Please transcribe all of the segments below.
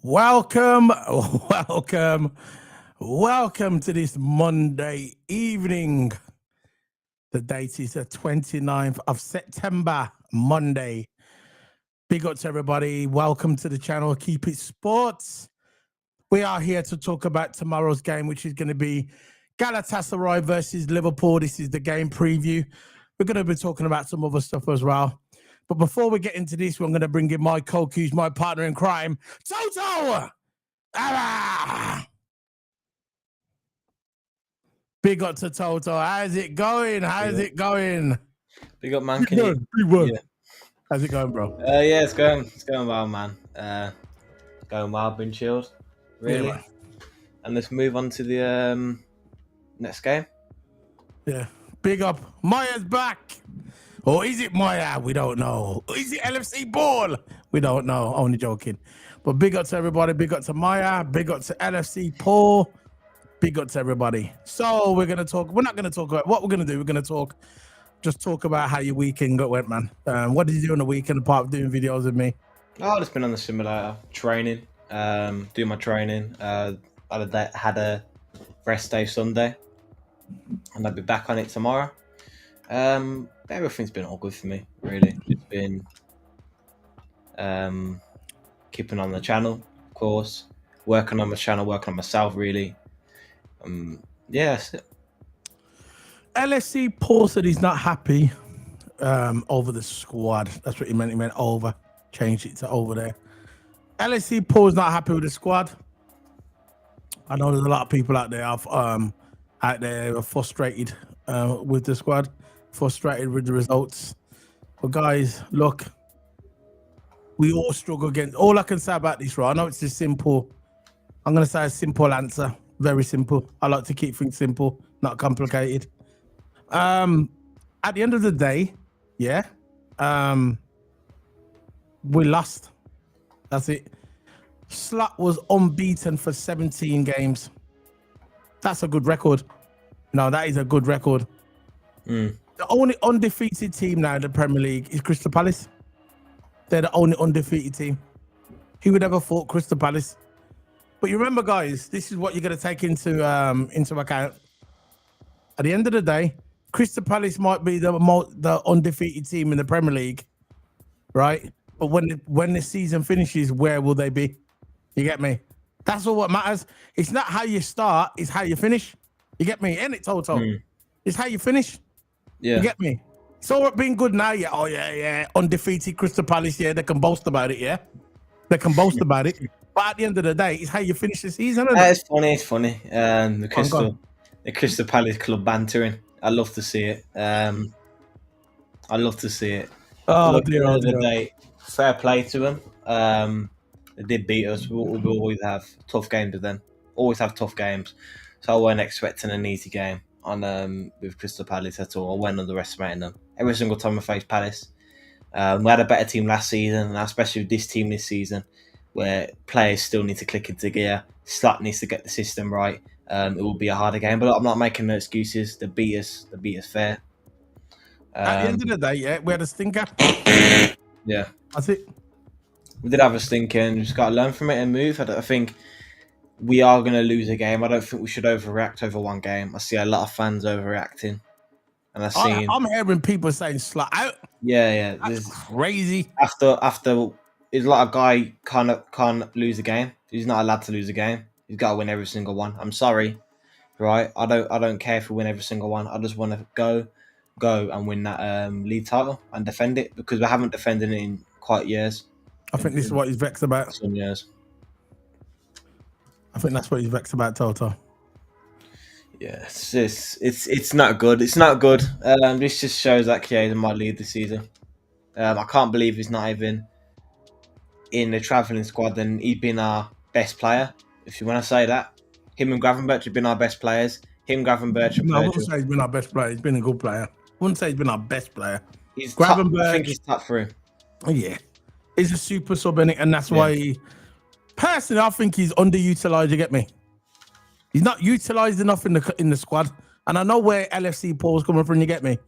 Welcome, welcome, welcome to this Monday evening. The date is the 29th of September, Monday. Big up to everybody. Welcome to the channel. Keep It Sports. We are here to talk about tomorrow's game, which is going to be Galatasaray versus Liverpool. This is the game preview. We're going to be talking about some other stuff as well. But before we get into this, I'm going to bring in my co-cues, my partner in crime, Toto! Big up to Toto. How's it going? How's it going? Big up, man. Big one. Yeah. How's it going, bro? Yeah, it's going well, man. Going well. Been chilled, really. Yeah, and let's move on to the next game. Yeah. Big up. Maya's back. Or is it Maya? We don't know. Is it LFC Ball? We don't know. Only joking. But big up to everybody. Big up to Maya. Big up to LFC Paul. Big up to everybody. So we're going to talk. We're not going to talk about what we're going to do. We're going to just talk about how your weekend went, man. What did you do on the weekend apart from doing videos with me? Oh, I've just been on the simulator, training, doing my training. Had a rest day Sunday, and I'll be back on it tomorrow. Everything's been all good for me, really. It's been keeping on the channel, of course, working on my channel, working on myself, really. Yeah, that's it. LSC Paul said he's not happy over the squad. That's what he meant. He meant over. Changed it to over there. LSC Paul's not happy with the squad. I know there's a lot of people out there are frustrated with the squad, frustrated with the results. But guys, look, we all struggle against. All I can say about this, right? I know it's just simple. I'm gonna say a simple answer. Very simple. I like to keep things simple, not complicated. At the end of the day, yeah, we lost. That's it. Slut was unbeaten for 17 games. That's a good record. No, that is a good record. The only undefeated team now in the Premier League is Crystal Palace. They're the only undefeated team. Who would ever thought Crystal Palace? But you remember, guys, this is what you're going to take into account. At the end of the day, Crystal Palace might be the undefeated team in the Premier League, right? But when the season finishes, where will they be? You get me? That's all what matters. It's not how you start, it's how you finish. You get me? Ain't it, Toto? It's how you finish. Yeah. You get me? It's all being good now, yeah. Oh, yeah. Undefeated Crystal Palace, yeah. They can boast about it, yeah. They can boast about it. But at the end of the day, it's how you finish the season. It's funny. The Crystal Palace club bantering. I love to see it. Oh, dear. Day, fair play to them. They did beat us. We always have tough games with them. Always have tough games. So I wasn't expecting an easy game on with Crystal Palace at all. I wasn't underestimating them. Every single time we faced Palace. We had a better team last season, and especially with this team this season, where players still need to click into gear. Slut needs to get the system right. It will be a harder game, but I'm not making no excuses. They beat us fair. At the end of the day, yeah, we had a stinker. Yeah. That's it. We did have a stinker, and we just got to learn from it and move. I think we are going to lose a game. I don't think we should overreact over one game. I see a lot of fans overreacting. And I'm hearing people saying slut out. Yeah. That's crazy. After it's like a guy can't lose a game. He's not allowed to lose a game. He's got to win every single one. I'm sorry, right? I don't care if we win every single one. I just want to go and win that league title and defend it, because we haven't defended it in quite years. I think this is what he's vexed about. Some years. I think that's what he's vexed about, Toto. Yeah, it's not good. It's not good. This just shows that Chiesa might lead this season. I can't believe he's not even in the travelling squad, and he's been our best player. If you want to say that, him and Gravenberch have been our best players. Gravenberch. No, I wouldn't say he's been our best player. He's been a good player. I wouldn't say he's been our best player. Gravenberch. I think he's top 3. Oh, yeah. He's a super sub in it, and that's why personally I think he's underutilized. You get me? He's not utilized enough in the squad. And I know where LFC Paul's coming from. You get me?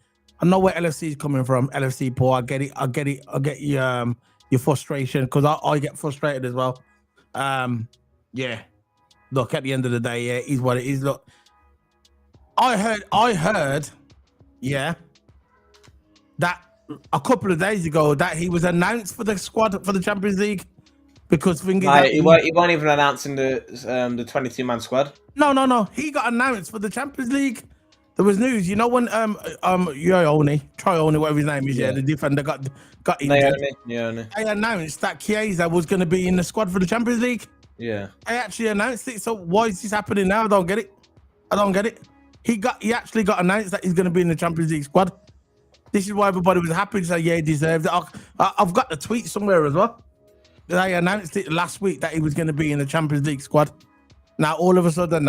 I know where LFC is coming from. LFC Paul. I get it. I get your frustration, because I get frustrated as well. Yeah. Look, at the end of the day, yeah, is what it is. Look, I heard, yeah, that a couple of days ago that he was announced for the squad for the Champions League because thing is No, that he won't even announcing the 22-man squad. no, he got announced for the Champions League. There was news, you know, when Troy Oney, whatever his name is, yeah, the defender got injured. Naomi. They announced that Chiesa was going to be in the squad for the Champions League. Yeah. They actually announced it. So why is this happening now? I don't get it. He actually got announced that he's going to be in the Champions League squad. This is why everybody was happy to say, yeah, he deserves it. I've got the tweet somewhere as well. They announced it last week that he was going to be in the Champions League squad. Now, all of a sudden,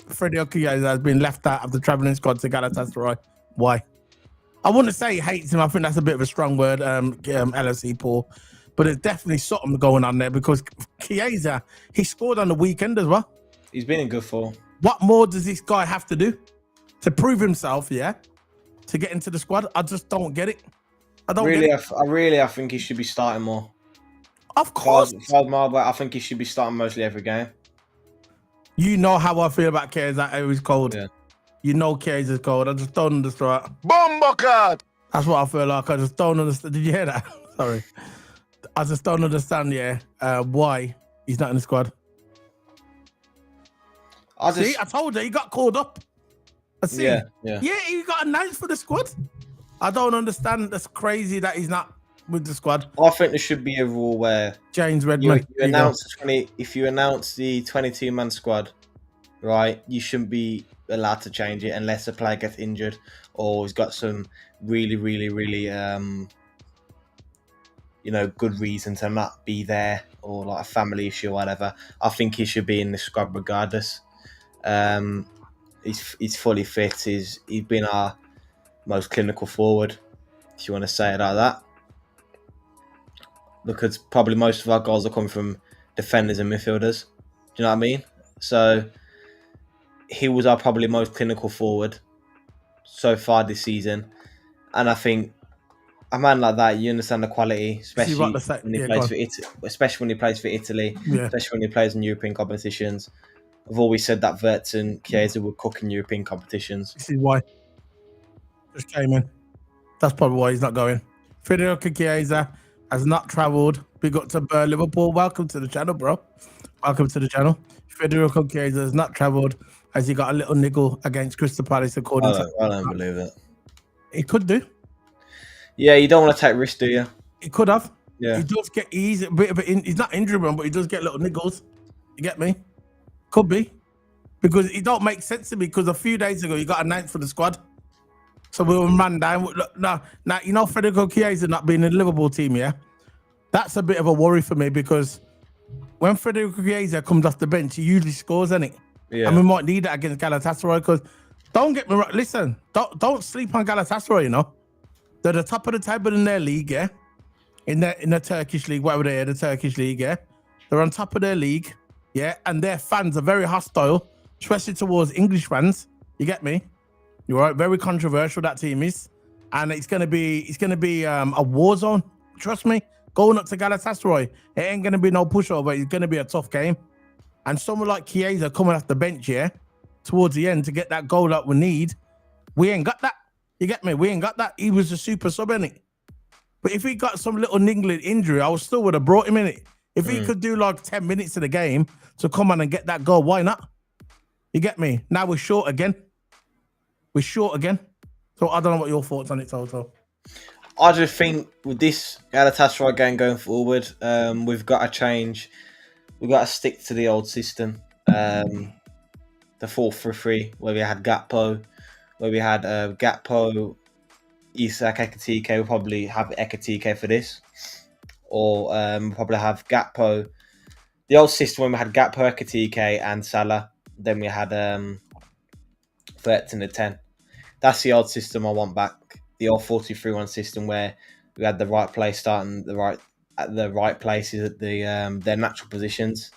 Freddie Chiesa has been left out of the travelling squad to Galatasaray. Why? I wouldn't say he hates him. I think that's a bit of a strong word, LFC Paul. But there's definitely something going on there because Chiesa, he scored on the weekend as well. He's been in good form. What more does this guy have to do to prove himself, yeah, to get into the squad? I just don't get it. I think he should be starting more. Of course. I think he should be starting mostly every game. You know how I feel about Chiesa. It was cold. Yeah. You know Chiesa's cold. I just don't understand. Bombocard! That's what I feel like. I just don't understand. Did you hear that? Sorry. I just don't understand, why he's not in the squad. See, I told you, he got called up. I see. Yeah, he got announced for the squad. I don't understand. That's crazy that he's not with the squad. I think there should be a rule where James Redmond. If you announce the 22-man squad, right, you shouldn't be allowed to change it unless a player gets injured or has got some really, really, really good reason to not be there, or like a family issue or whatever. I think he should be in the squad regardless. He's fully fit. He's been our most clinical forward, if you want to say it like that. Because probably most of our goals are coming from defenders and midfielders. Do you know what I mean? So he was our probably most clinical forward so far this season, and I think a man like that, you understand the quality, especially when he plays for Italy, especially when he plays in European competitions. I've always said that Wirtz and Chiesa would cook in European competitions. This is why. Just came in. That's probably why he's not going. Federico Chiesa has not travelled. Big up to Liverpool. Welcome to the channel, bro. Welcome to the channel. Federico Chiesa has not travelled as he got a little niggle against Crystal Palace, according to... I don't believe it. He could do. Yeah, you don't want to take risks, do you? He could have. Yeah. He does get... He's a bit of he's not injury prone, but he does get little niggles. You get me? Could be. Because it don't make sense to me, because a few days ago, he got announced for the squad. So we were man down. Look, now, you know, Federico Chiesa not being in the Liverpool team, yeah? That's a bit of a worry for me, because when Federico Chiesa comes off the bench, he usually scores, isn't it? Yeah. And we might need that against Galatasaray, because don't get me wrong, listen, don't sleep on Galatasaray, you know? They're the top of the table in their league, yeah? In the Turkish league, whatever they are, the Turkish league, yeah? They're on top of their league, yeah? And their fans are very hostile, especially towards English fans. You get me? You're right. Very controversial, that team is. And it's gonna be a war zone. Trust me. Going up to Galatasaray, it ain't gonna be no pushover. It's gonna be a tough game. And someone like Chiesa coming off the bench here towards the end to get that goal that we need, we ain't got that. You get me? We ain't got that. He was a super sub, innit? But if he got some little niggling injury, I still would have brought him in it. If he could do like 10 minutes of the game to come on and get that goal, why not? You get me? Now we're short again. So I don't know what your thoughts on it, Toto. I just think with this Galatasaray game going forward, we've got to change. We've got to stick to the old system. The 4-3-3, where we had Gakpo, Isak, Ekitike. We'll probably have Ekitike for this. Or we'll probably have Gakpo. The old system when we had Gakpo, Ekitike and Salah. Then we had Wirtz in the 10. That's the old system I want back. The old 4-2-3-1 system where we had the right player starting at the right places at their natural positions.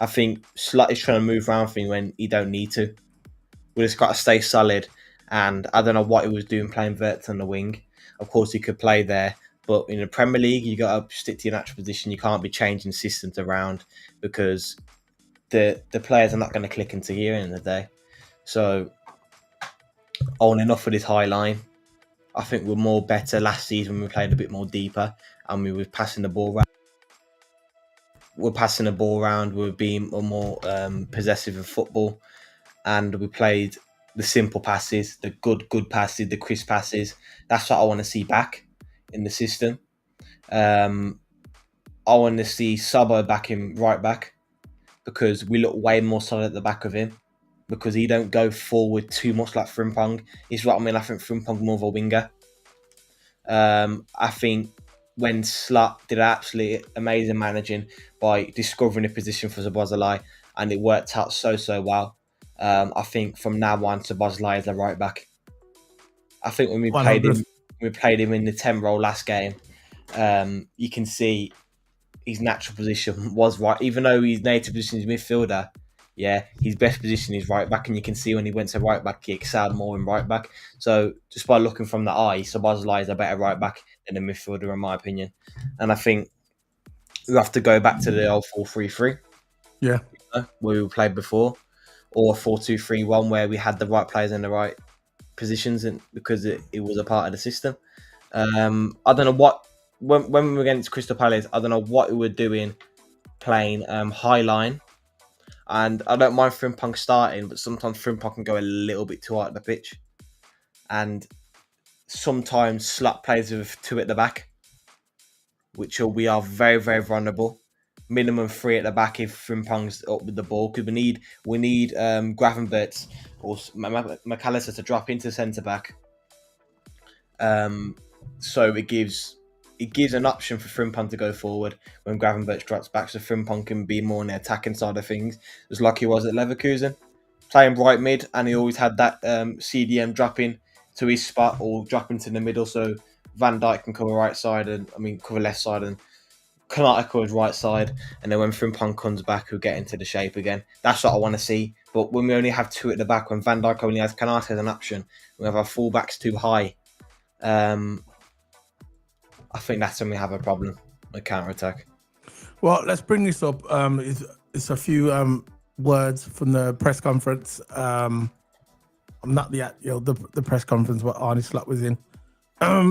I think Slot is trying to move around things when he don't need to. We just got to stay solid. And I don't know what he was doing playing Wirtz on the wing. Of course, he could play there, But in the Premier League, you got to stick to your natural position. You can't be changing systems around because the players are not going to click into here in the day. So, on enough for this high line. I think we're more better last season when we played a bit more deeper and we were passing the ball around. We're passing the ball around. We're being more possessive of football, and we played the simple passes, the good passes, the crisp passes. That's what I want to see back in the system. I want to see Sabo back in right back because we look way more solid at the back of him because he don't go forward too much like Frimpong. He's what I mean. I think Frimpong more of a winger. I think when Slot did absolutely amazing managing by discovering a position for Szoboszlai and it worked out so well. I think from now on, Szoboszlai is the right back. I think when we played him in the 10 role last game, you can see his natural position was right, even though his native position is midfielder. Yeah, his best position is right back, and you can see when he went to right back, he excelled more in right back. So just by looking from the eye, Szoboszlai is a better right back than a midfielder, in my opinion. And I think we have to go back to the old 4-3-3, yeah, where we played before, or 4-2-3-1, where we had the right players in the right positions, and because it was a part of the system. I don't know what when we were against Crystal Palace, I don't know what we were doing playing high line. And I don't mind Frimpong starting, but sometimes Frimpong can go a little bit too hard at the pitch. And sometimes Slot plays with 2 at the back, which we are very, very vulnerable. Minimum 3 at the back if Frimpong's up with the ball, because we need Gravenberch or McAllister to drop into centre back. So it gives an option for Frimpong to go forward when Gravenberch drops back, so Frimpong can be more on the attacking side of things, just like he was at Leverkusen, playing right mid, and he always had that CDM dropping to his spot or dropping to the middle, so Van Dijk can cover right side cover left side, and Kanata covers right side, and then when Frimpong comes back, he'll get into the shape again. That's what I want to see. But when we only have 2 at the back, when Van Dijk only has Kanata as an option, we have our fullbacks too high. I think that's when we have a problem with counter-attack. Well, let's bring this up. It's a few words from the press conference. I'm not the press conference what Arne Slot was in.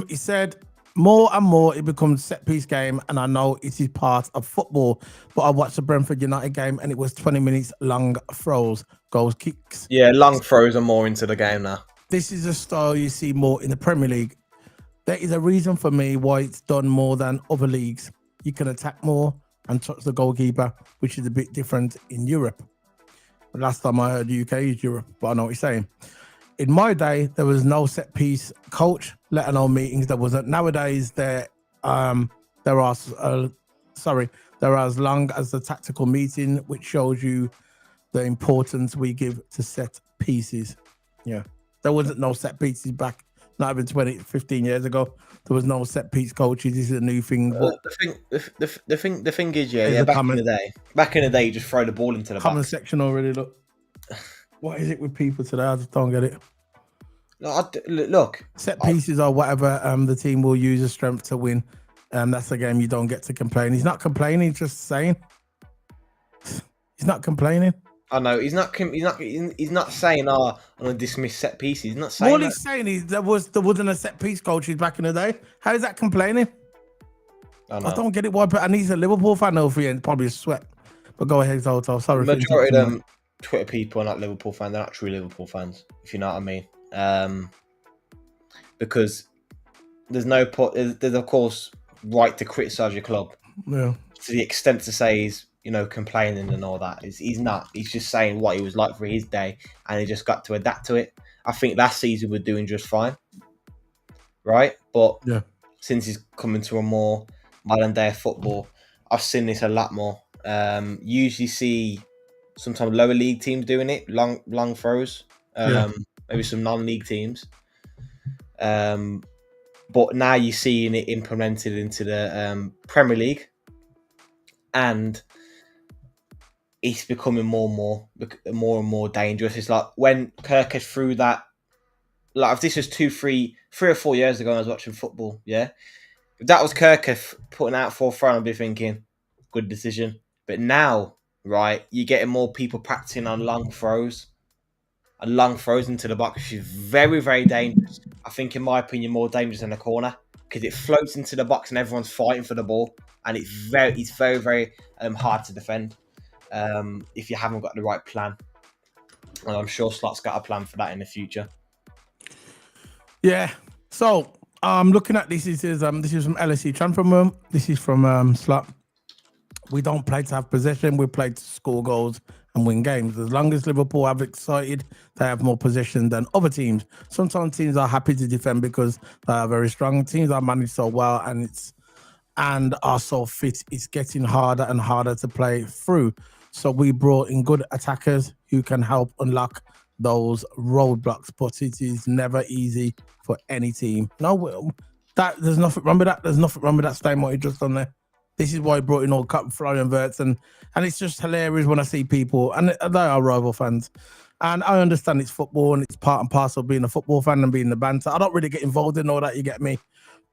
He said, more and more it becomes set-piece game, and I know it is part of football, but I watched the Brentford United game and it was 20 minutes long throws, goals, kicks. Yeah, long throws are more into the game now. This is a style you see more in the Premier League. There is a reason for me why it's done more than other leagues. You can attack more and touch the goalkeeper, which is a bit different in Europe. The last time I heard the UK is Europe, but I know what you're saying. In my day, there was no set piece coach, let alone meetings. There wasn't. Nowadays, there are as long as the tactical meeting, which shows you the importance we give to set pieces. Yeah, there wasn't no set pieces back. Not even 15 years ago, there was no set piece coaches. This is a new thing. But the thing is, back in the day, you just throw the ball into the comment section already. Look, what is it with people today? I just don't get it. Look, set pieces or whatever. The team will use a strength to win. That's a game you don't get to complain. He's not complaining, just saying. He's not complaining. I know he's not saying, I'm gonna dismiss set pieces. He's not saying. All he's saying is there wasn't a set piece coaches back in the day. How is that complaining? I don't get it. Why? And he's a Liverpool fan, though, and probably a sweat. But go ahead, Toto. Sorry. The majority of them Twitter people are not Liverpool fans. They're not true Liverpool fans, if you know what I mean. Because there's no there's of course right to criticise your club. Yeah. To the extent to say he's complaining and all that. He's not. He's just saying what he was like for his day, and he just got to adapt to it. I think last season we're doing just fine, right? But since he's coming to a more modern day of football, I've seen this a lot more. Usually see sometimes lower league teams doing it, long throws, maybe some non-league teams. But now you're seeing it implemented into the Premier League, and it's becoming more and more dangerous. It's like when Kirk threw that, like if this was 3 or 4 years ago, and I was watching football, If that was Kirkif putting out 4th round, I'd be thinking, good decision. But now, right, you're getting more people practicing on long throws. And long throws into the box, which is very, very dangerous. I think, in my opinion, more dangerous than a corner because it floats into the box and everyone's fighting for the ball, and it's very, very hard to defend if you haven't got the right plan. And I'm sure Slot's got a plan for that in the future. Yeah. So looking at this is from LSE transfer room. This is from Slot. We don't play to have possession. We play to score goals and win games. As long as Liverpool have excited, they have more possession than other teams. Sometimes teams are happy to defend because they are very strong. Teams are managed so well and are so fit. It's getting harder and harder to play through. So we brought in good attackers who can help unlock those roadblocks. But it is never easy for any team. No, there's nothing wrong with that. There's nothing wrong with that statement what you just done there. This is why I brought in all Florian Wirtz, and it's just hilarious when I see people, and they are rival fans. And I understand it's football and it's part and parcel of being a football fan and being the banter. I don't really get involved in all that, you get me?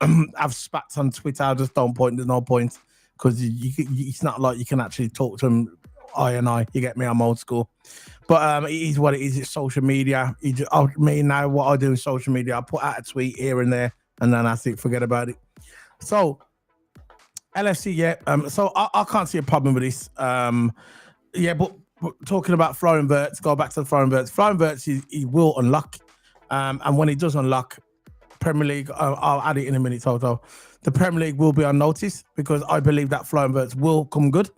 I've spats on Twitter, I just don't point, there's no point, because it's not like you can actually talk to them eye and eye, you get me? I'm old school. But it is what it is, it's social media. Now what I do in social media, I put out a tweet here and there, and then I think forget about it. So LFC, yeah. So I can't see a problem with this. Yeah, but talking about Florian Wirtz, go back to Florian Wirtz. Florian Wirtz, he will unlock. And when he does unlock, Premier League, I'll add it in a minute, Toto. The Premier League will be on notice because I believe that Florian Wirtz will come good.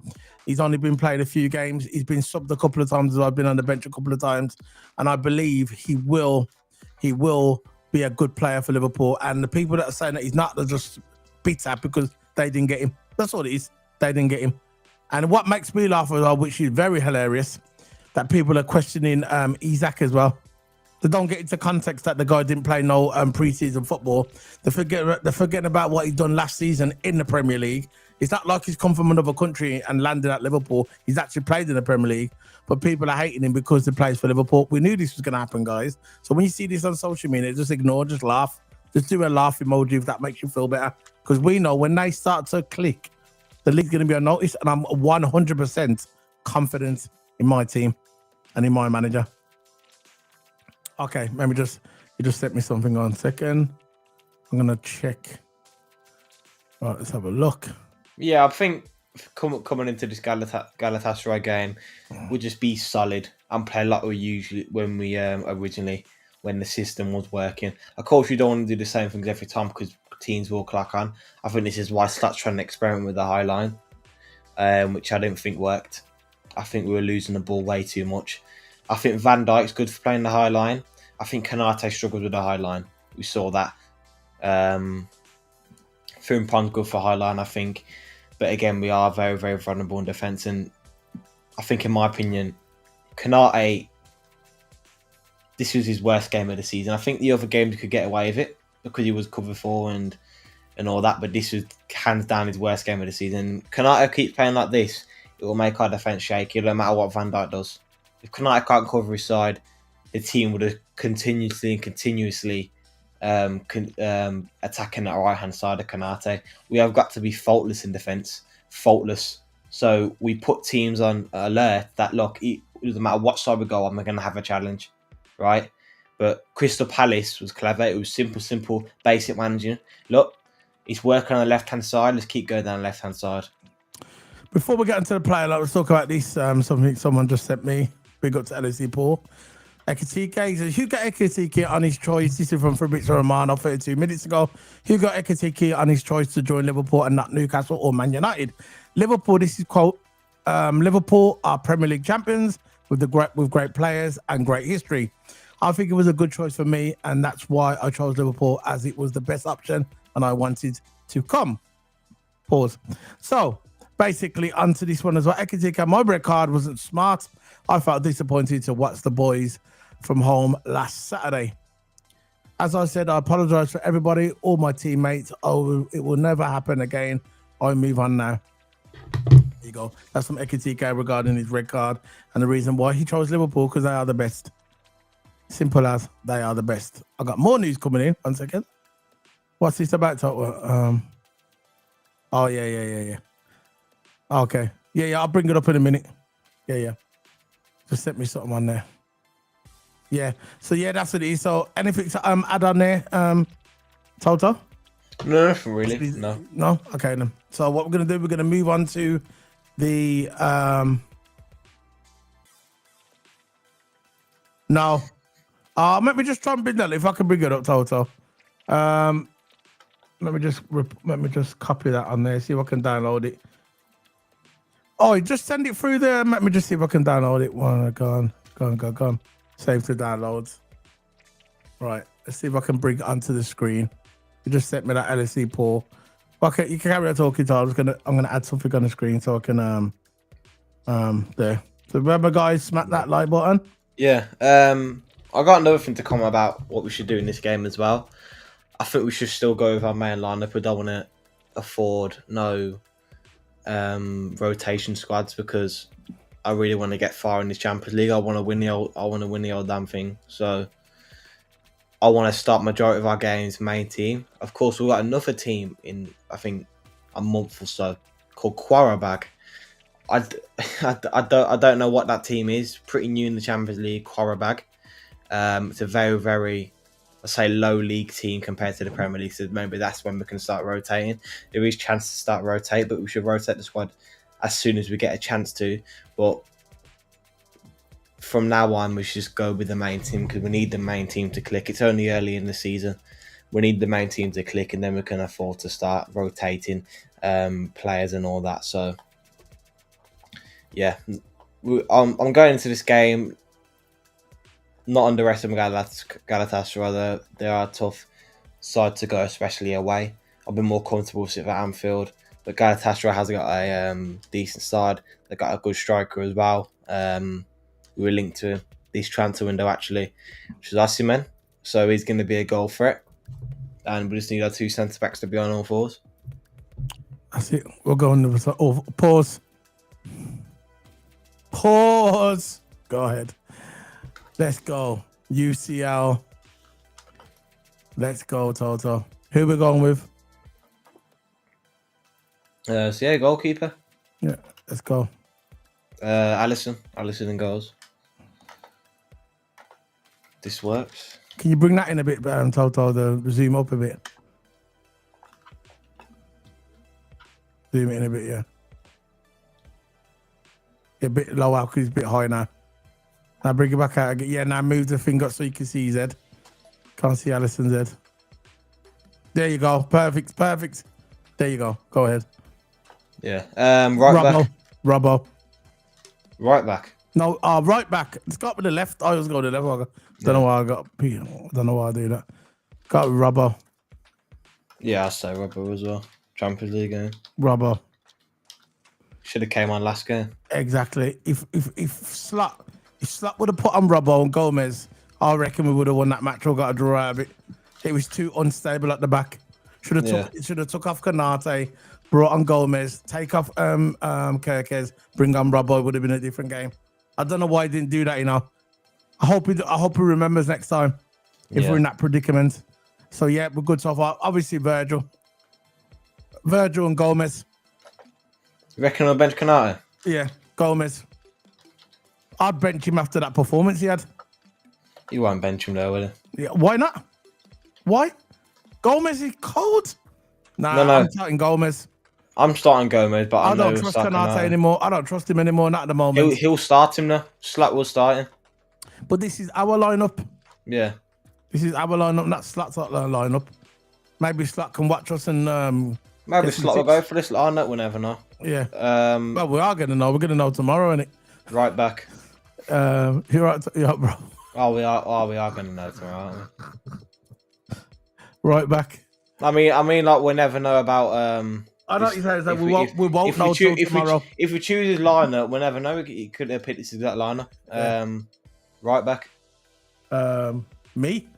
He's only been played a few games. He's been subbed a couple of times. I've been on the bench a couple of times. And I believe he will be a good player for Liverpool. And the people that are saying that he's not, they're just bitter because they didn't get him. That's what it is. They didn't get him. And what makes me laugh as well, which is very hilarious, that people are questioning Isaac as well. They don't get into context that the guy didn't play no pre-season football. They're forgetting about what he's done last season in the Premier League. It's not like he's come from another country and landed at Liverpool. He's actually played in the Premier League, but people are hating him because he plays for Liverpool. We knew this was going to happen, guys. So when you see this on social media, just ignore, just laugh. Just do a laugh emoji if that makes you feel better. Because we know when they start to click, the league's going to be on notice, and I'm 100% confident in my team and in my manager. Okay, let me you just sent me something on a second. I'm going to check. All right, let's have a look. Yeah, I think coming into this Galatasaray game, we'll just be solid and play like we usually when we originally, when the system was working. Of course, you don't want to do the same things every time because teams will clock on. I think this is why Slot's trying to experiment with the high line, which I don't think worked. I think we were losing the ball way too much. I think Van Dijk's good for playing the high line. I think Kanate struggles with the high line. We saw that. Frimpong's good for high line, I think. But again, we are very, very vulnerable in defence. And I think, in my opinion, Kanate, this was his worst game of the season. I think the other games could get away with it because he was cover 4 and all that. But this was hands down his worst game of the season. Kanate keeps playing like this, it will make our defence shaky, no matter what Van Dijk does. If Kanate can't cover his side, the team would have continuously attacking that right-hand side of Kanate. We have got to be faultless in defence. Faultless. So we put teams on alert that, look, it doesn't matter what side we go on, we're going to have a challenge, right? But Crystal Palace was clever. It was simple, basic managing. Look, it's working on the left-hand side. Let's keep going down the left-hand side. Before we get into the player, let's talk about this. Something someone just sent me. Big up to LSE Paul. Ekitike, he says, who got Ekitike on his choice? This is from Fabrizio Romano 32 minutes ago. Who got Ekitike on his choice to join Liverpool and not Newcastle or Man United? Liverpool, this is quote, Liverpool are Premier League champions with great players and great history. I think it was a good choice for me, and that's why I chose Liverpool, as it was the best option and I wanted to come. Pause. So, basically, onto this one as well. Ekitike, my red card wasn't smart. I felt disappointed to watch the boys from home last Saturday. As I said, I apologise for everybody, all my teammates. Oh, it will never happen again. I move on now. There you go. That's from Ekitike regarding his red card and the reason why he chose Liverpool, because they are the best. Simple as, they are the best. I got more news coming in. 1 second. What's this about? Oh, yeah. Okay. Yeah, I'll bring it up in a minute. Yeah. Just set me something on there. Yeah. So, yeah, that's what it is. So, anything to add on there, Toto? No, nothing really. No. No? Okay, then. So, what we're going to do, we're going to move on to the... No. Let me just try and bring that. If I can bring it up, Toto. Let me just copy that on there. See if I can download it. Oh, just send it through there. Let me just see if I can download it. Go on. Save to downloads. Right. Let's see if I can bring it onto the screen. You just sent me that LSE poll. Okay, you can carry on talking. So I'm gonna add something on the screen so I can there. So remember, guys, smack that like button. Yeah. I got another thing to comment about what we should do in this game as well. I think we should still go with our main lineup. We don't want to afford no rotation squads because I really want to get far in this Champions League. I want to win the old damn thing. So I want to start majority of our games main team. Of course, we've got another team in I think a month or so called Qarabag. I don't know what that team is. Pretty new in the Champions League, Qarabag. It's a very, very, I say, low league team compared to the Premier League. So maybe that's when we can start rotating. There is chance to start rotate, but we should rotate the squad as soon as we get a chance to. But from now on, we should just go with the main team because we need the main team to click. It's only early in the season. We need the main team to click, and then we can afford to start rotating players and all that. So, yeah, I'm going into this game not underestimating Galatasaray. They are a tough side to go, especially away. I've been more comfortable with it at Anfield, but Galatasaray has got a decent side. They've got a good striker as well. We were linked to this transfer window actually, which is Osimhen. So he's going to be a goal threat, and we just need our two centre backs to be on all fours. That's it. We're going to pause. Pause. Go ahead. Let's go. UCL. Let's go, Toto. Who we going with? So yeah, goalkeeper. Yeah, let's go. Alisson in goals. This works. Can you bring that in a bit, Toto? The zoom up a bit. Zoom it in a bit, yeah. A bit lower because it's a bit high now. Now bring it back out. Yeah, now move the thing up so you can see his head. Can't see Alisson's head. There you go. Perfect. There you go. Go ahead. Yeah. Back. Robbo. Right back. No, right back. It's got with the left. I always go to the left. Don't know why I got P. Don't know why I do that. Got Robbo. Yeah, I'll say Robbo as well. Champions League game. Robbo. Should have came on last game. Exactly. If Slot would have put on Robbo and Gomez, I reckon we would have won that match or got a draw out of it. It was too unstable at the back. Should have took off Kanate, brought on Gomez, take off Kirkes, bring on Robbo. It would have been a different game. I don't know why he didn't do that. I hope he remembers next time if we're in that predicament. So yeah, we're good so far. Obviously Virgil and Gomez. You reckon I'll bench Kanate? Yeah, Gomez. I'd bench him after that performance he had. You won't bench him though, will you? Yeah, why not? Why? Gomez is cold. No. I'm starting Gomez. I'm starting Gomez, but I don't trust Kanate anymore. I don't trust him anymore, not at the moment. He'll start him now. Slat will start him. But this is our lineup. Yeah. This is our lineup, not Slat's lineup. Maybe Slat can watch us and maybe Slat will go for this lineup. We'll never know. Yeah. Well, we are gonna know. We're gonna know tomorrow, innit? Right back. You're right, bro. We are gonna know tomorrow, aren't we? Right back. I mean, like we'll never know about. I know what you're saying. Like we won't know till tomorrow. If we choose his lineup, we'll never know. He could have picked this exact lineup. Right back. Me?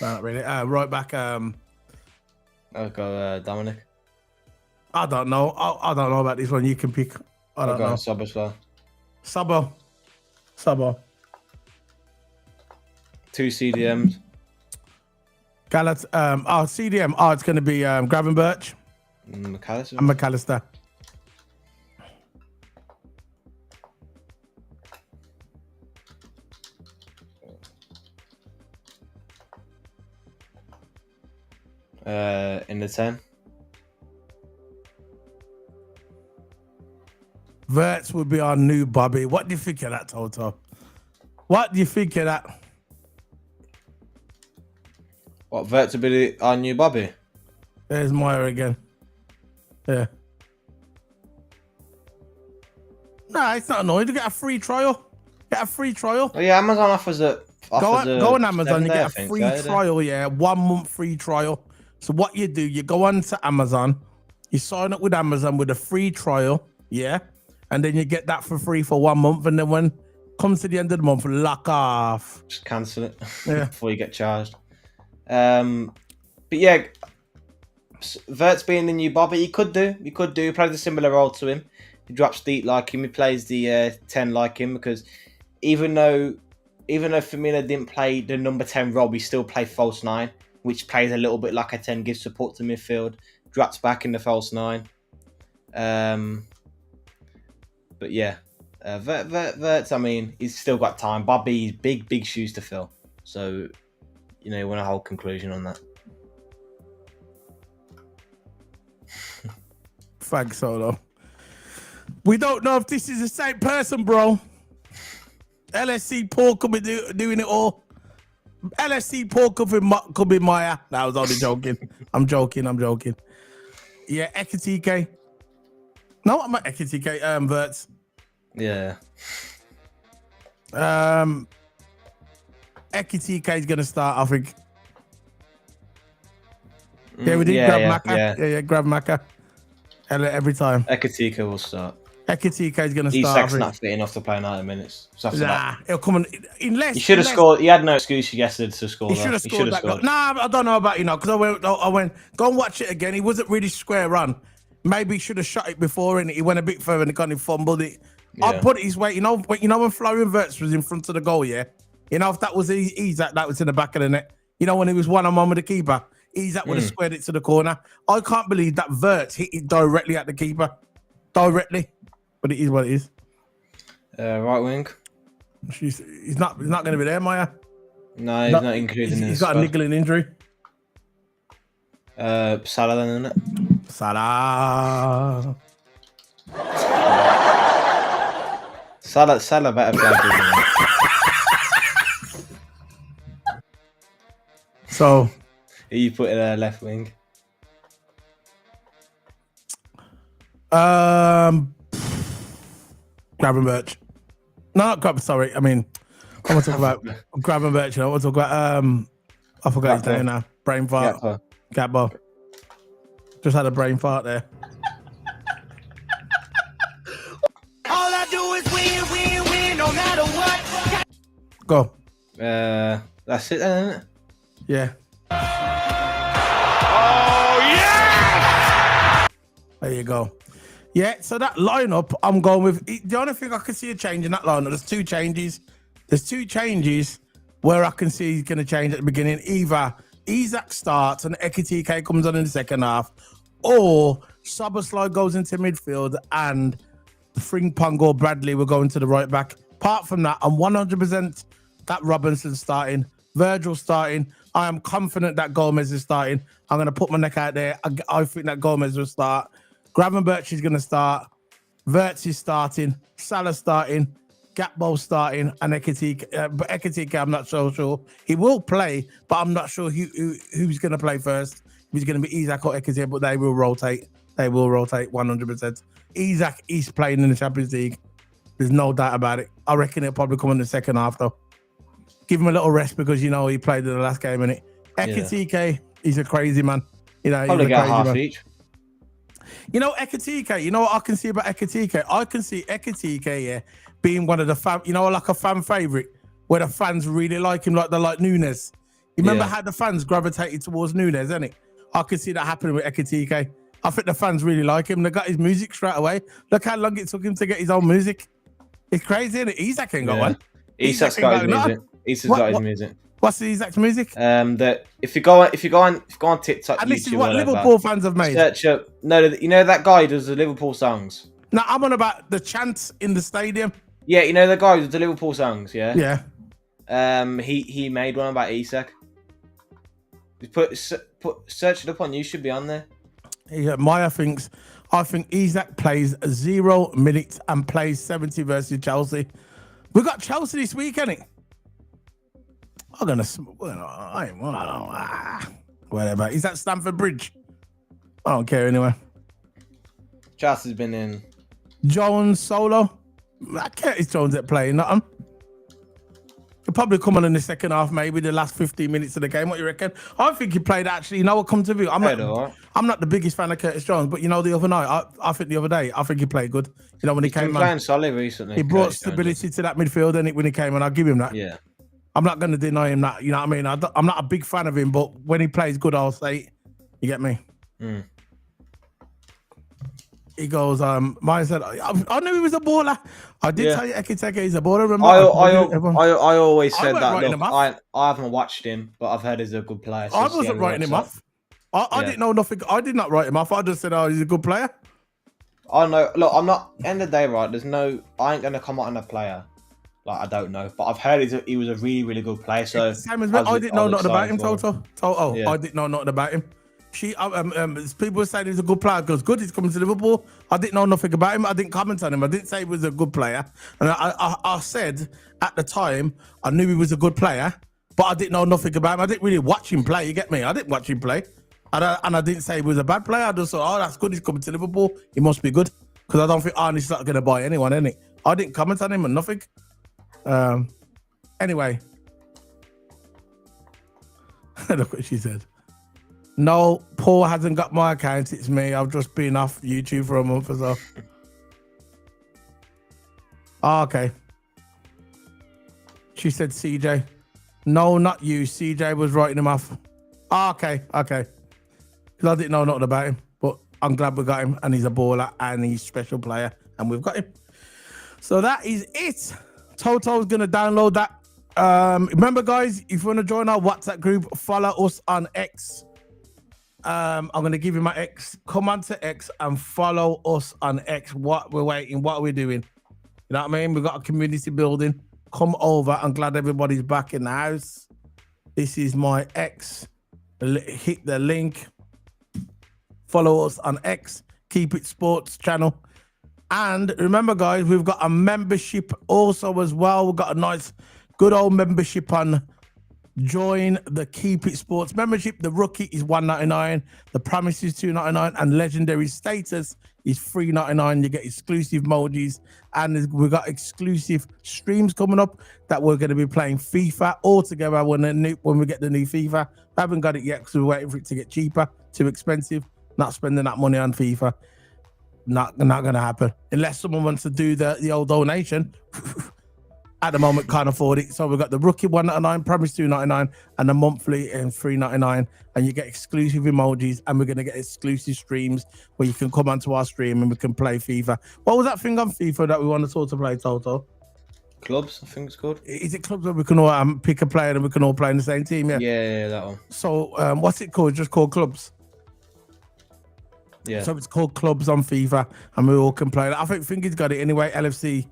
No, not really. Right back. I'll go Dominic. I don't know. I don't know about this one. You can pick. I don't know. Sub as well. Sabo. 2 CDMs. CDM. It's going to be Gravenberch. McAllister. And McAllister. In the 10. Verts would be our new Bobby. What do you think of that, Toto? What do you think of that? What, Vert to be our new Bobby? There's Moya again. Yeah. Nah, it's not annoying. You get a free trial. Get a free trial. Oh yeah, Amazon offers a. Go on Amazon. You get a free trial. Yeah, 1 month free trial. So what you do, you go on to Amazon, you sign up with Amazon with a free trial. Yeah, and then you get that for free for 1 month, and then when comes to the end of the month, lock off. Just cancel it. Yeah. Before you get charged. But yeah, Vert's being the new Bobby. He could do. He plays a similar role to him. He drops deep like him. He plays the 10 like him, because even though Firmino didn't play the number 10 role, he still played false 9, which plays a little bit like a 10, gives support to midfield, drops back in the false 9. But yeah, Vert, I mean, he's still got time. Bobby's big shoes to fill. So, you know, you want a whole conclusion on that. Thanks, Solo. We don't know if this is the same person, bro. LSC Paul could be doing it all. LSC Paul could be Maya. No, I was only joking. I'm joking. Yeah, Ekitike. No, I'm not Ekitike. Verts. Yeah. Ekitike is gonna start, I think. Yeah, we did grab Maka. Yeah, grab Maka. Every time. Ekitike will start. Ekitike is gonna start. Isak's not fitting off to play 90 minutes. Nah, he'll come on. Unless he should have scored. He had no excuse yesterday to score. He should have scored that goal. Nah, I don't know about because I went go and watch it again. He wasn't really square on. Maybe he should have shot it before, and he went a bit further and he fumbled it. Yeah. I put it his way. You know when Florian Wirtz was in front of the goal, yeah. You know if that was Isak, that was in the back of the net. You know when he was 1-on-1 with the keeper, Isak would have squared it to the corner. I can't believe that Wirtz hit it directly at the keeper, directly. But it is what it is. Right wing. He's not going to be there, Maya. No, he's not included. He's got a niggling injury. Salah then, isn't it? Salah. Salah better play. So, who you put in left wing? Gravenberch. No, not Grab. Sorry, I mean, I want to talk about Gravenberch. I want to talk about I forgot his name now. Brain fart. Gabbo. Just had a brain fart there. All I do is win, no matter what. Go. That's it then, isn't it? Yeah. Oh yeah! There you go. Yeah, so that lineup, I'm going with. The only thing I can see a change in that lineup, there's two changes. There's two changes where I can see he's going to change at the beginning. Either Isak starts and Ekitike comes on in the second half, or Szoboszlai goes into midfield and Frimpong or Bradley will go into the right back. Apart from that, I'm 100% that Robinson's starting, Virgil starting. I am confident that Gomez is starting. I'm going to put my neck out there. I think that Gomez will start. Gravenberch is going to start. Wirtz is starting. Salah starting. Gakpo starting. And Ekitike. But Ekitike, I'm not so sure. He will play, but I'm not sure who's going to play first. If he's going to be Isak or Ekitike, but they will rotate. They will rotate 100%. Isak is playing in the Champions League. There's no doubt about it. I reckon he'll probably come in the second half, though. Give him a little rest because, you know, he played in the last game, innit? Ekitike, he's a crazy man. You know, probably got half each. You know, Ekitike, you know what I can see about Ekitike? I can see Ekitike, being one of the fan, you know, like a fan favorite, where the fans really like him, like they like Nunes. You remember how the fans gravitated towards Nunes, innit? I can see that happening with Ekitike. I think the fans really like him. They got his music straight away. Look how long it took him to get his own music. It's crazy, isn't it? Isak ain't got one. Isak's got his music. Isak's got his music. What's the exact music? That if you go on TikTok, And YouTube, this is what whatever, Liverpool fans have made. search up. No, you know that guy who does the Liverpool songs. Now I'm on about the chants in the stadium. Yeah, you know the guy who does the Liverpool songs. Yeah. Yeah. He made one about Isak. Search it up on. You should be on there. Yeah, Maya thinks. I think Isak plays 0 minutes and plays 70 versus Chelsea. We got Chelsea this week, ain't it? I'm gonna. Whatever. Is that Stamford Bridge? I don't care anyway. Chelsea's been in. Jones solo. I can't. It's Jones that playing nothing. He'll probably come on in the second half, maybe the last 15 minutes of the game. What you reckon? I think he played actually. You know what? Come to view. I'm not the biggest fan of Curtis Jones, but you know the other night, I think the other day, I think he played good. You know when he came on, playing solid recently. he brought stability to that midfield, and when he came on, I'll give him that. Yeah. I'm not going to deny him that. You know what I mean? I'm not a big fan of him, but when he plays good, I'll say it. You get me? He goes, Maya said, I knew he was a baller. I did tell you, Ekiteke, he's a baller. Remember? I always said that. Look, I haven't watched him, but I've heard he's a good player. I wasn't writing him off. I didn't know nothing. I did not write him off. I just said, he's a good player. I know. Look, I'm not. End of the day, right? I ain't gonna come out on a player. Like I don't know, but I've heard he was a really, really good player. So same as me. I didn't know nothing about him, Toto. Yeah. I didn't know nothing about him. People were saying he's a good player. Goes good. He's coming to Liverpool. I didn't know nothing about him. I didn't comment on him. I didn't say he was a good player. And I said at the time I knew he was a good player, but I didn't know nothing about him. I didn't really watch him play. You get me? I didn't watch him play, and I didn't say he was a bad player. I just thought, that's good. He's coming to Liverpool. He must be good because I don't think Arnie's not going to buy anyone, is it? I didn't comment on him and nothing. Anyway, look what she said. No, Paul hasn't got my account. It's me. I've just been off YouTube for a month or so. Okay. She said CJ. No, not you. CJ was writing him off. Okay. Because I didn't know nothing about him, but I'm glad we got him, and he's a baller, and he's a special player, and we've got him. So that is it. Toto's going to download that. Remember, guys, if you want to join our WhatsApp group, follow us on X. I'm going to give you my X. Come on to X and follow us on X. What we're waiting, what are we doing? You know what I mean? We've got a community building. Come over. I'm glad everybody's back in the house. This is my X. Hit the link. Follow us on X. Keep It Sports channel. And remember, guys, we've got a membership also as well. We've got a nice, good old membership on Join the Keep It Sports membership. The rookie is $1.99. The promise is $2.99. And legendary status is $3.99. You get exclusive emojis. And we've got exclusive streams coming up that we're going to be playing FIFA all together when we get the new FIFA. I haven't got it yet because we're waiting for it to get cheaper, too expensive. Not spending that money on FIFA. Not gonna happen unless someone wants to do the old donation. At the moment, can't afford it. So we've got the rookie $1.99, promise $2.99, and the monthly and $3.99, and you get exclusive emojis, and we're gonna get exclusive streams where you can come onto our stream and we can play FIFA. What was that thing on FIFA that we wanted to play, Toto? Clubs, I think it's called. Is it clubs where we can all pick a player and we can all play in the same team? Yeah, that one. So what's it called? Just called clubs. Yeah. So it's called clubs on FIFA, and we all can play that. I think he's got it anyway. LFC,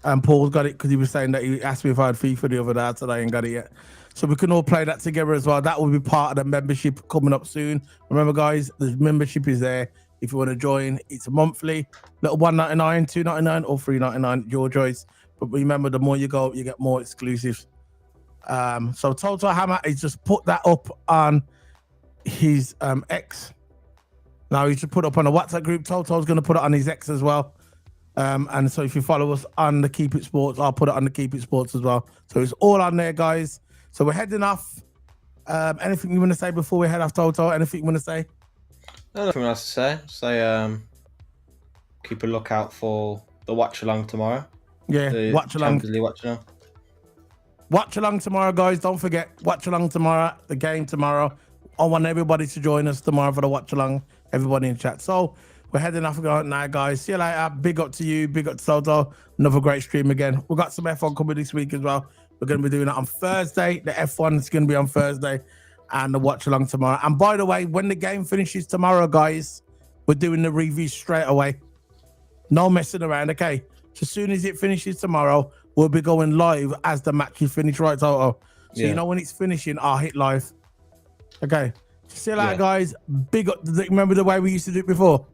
and Paul's got it because he was saying that he asked me if I had FIFA the other day, so I ain't got it yet. So we can all play that together as well. That will be part of the membership coming up soon. Remember, guys, the membership is there. If you want to join, it's a monthly, little $1.99, $2.99, or $3.99, your choice. But remember, the more you go, you get more exclusives. So Toto Hammer has just put that up on his X. Now he should put up on a WhatsApp group. Toto's going to put it on his X as well. And so if you follow us on the Keep It Sports, I'll put it on the Keep It Sports as well. So it's all on there, guys. So we're heading off. Anything you want to say before we head off, Toto? Anything you want to say? No, nothing else to say. Keep a lookout for the watch along tomorrow. Yeah, watch along. Watch along tomorrow, guys. Don't forget, watch along tomorrow. The game tomorrow. I want everybody to join us tomorrow for the watch along. Everybody in chat. So we're heading off now, guys. See you later. Big up to you. Big up to Toto. Another great stream again. We've got some F1 coming this week as well. We're going to be doing it on Thursday. The F1 is going to be on Thursday, and the watch along tomorrow. And by the way, when the game finishes tomorrow, guys, we're doing the review straight away. No messing around, okay? So as soon as it finishes tomorrow, we'll be going live as the match is finished, right, Toto? So you know when it's finishing, I'll hit live. Okay. See you later, guys. Big up. Remember the way we used to do it before?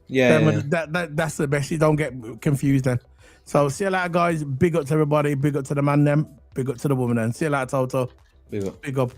Yeah. That's the best. You don't get confused then. So see you later, guys. Big up to everybody. Big up to the man them. Big up to the woman then. See you later, Toto. Big up. Big up.